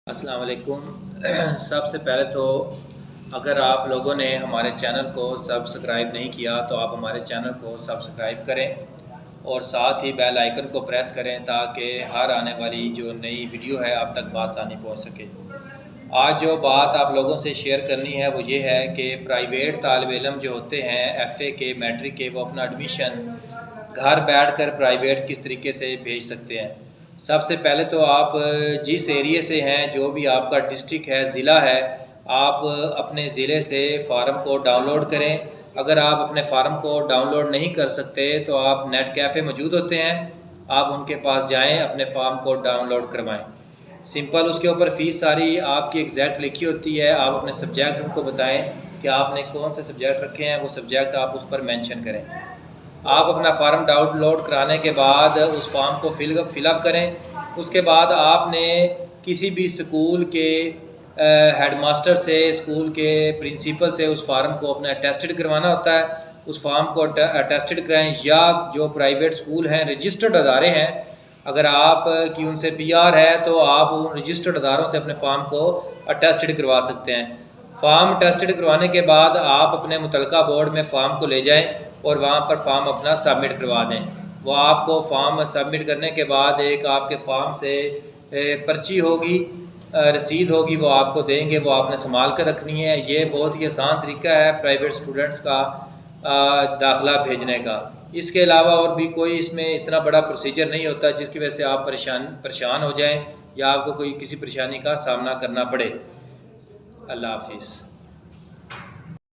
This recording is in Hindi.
अस्सलाम वालेकुम। सबसे पहले तो अगर आप लोगों ने हमारे चैनल को सब्सक्राइब नहीं किया तो आप हमारे चैनल को सब्सक्राइब करें और साथ ही बेल आइकन को प्रेस करें ताकि हर आने वाली जो नई वीडियो है आप तक बआसानी पहुंच सके। आज जो बात आप लोगों से शेयर करनी है वो ये है कि प्राइवेट तालिब इल्म जो होते हैं FA के, मैट्रिक के, वो अपना एडमिशन घर बैठकर प्राइवेट किस तरीके से भेज सकते हैं। सबसे पहले तो आप जिस एरिए से हैं, जो भी आपका डिस्ट्रिक्ट है, ज़िला है, आप अपने ज़िले से फ़ार्म को डाउनलोड करें। अगर आप अपने फ़ार्म को डाउनलोड नहीं कर सकते तो आप नेट कैफ़े मौजूद होते हैं, आप उनके पास जाएं, अपने फ़ार्म को डाउनलोड करवाएं। सिंपल उसके ऊपर फ़ीस सारी आपकी एग्जैक्ट लिखी होती है। आप अपने सब्जेक्ट उनको बताएं कि आपने कौन से सब्जेक्ट रखे हैं, वो सब्जेक्ट आप उस पर मेंशन करें। आप अपना फ़ार्म डाउनलोड कराने के बाद उस फॉर्म को फिलअप करें। उसके बाद आपने किसी भी स्कूल के हेडमास्टर से, स्कूल के प्रिंसिपल से उस फार्म को अपना अटेस्टेड करवाना होता है। उस फार्म को अटेस्टेड कराएं, या जो प्राइवेट स्कूल हैं, रजिस्टर्ड अदारे हैं, अगर आप की उनसे PR है तो आप उन रजिस्टर्ड अदारों से अपने फार्म को अटेस्टेड करवा सकते हैं। फार्म अटेस्टेड करवाने के बाद आप अपने मुतलका बोर्ड में फ़ार्म को ले जाएं और वहाँ पर फॉर्म अपना सबमिट करवा दें। वो आपको फॉर्म सबमिट करने के बाद एक आपके फॉर्म से पर्ची होगी, रसीद होगी, वो आपको देंगे, वो आपने संभाल कर रखनी है। ये बहुत ही आसान तरीका है प्राइवेट स्टूडेंट्स का दाखिला भेजने का। इसके अलावा और भी कोई इसमें इतना बड़ा प्रोसीजर नहीं होता जिसकी वजह से आप परेशान हो जाएं या आपको कोई किसी परेशानी का सामना करना पड़े। अल्लाह हाफिज़।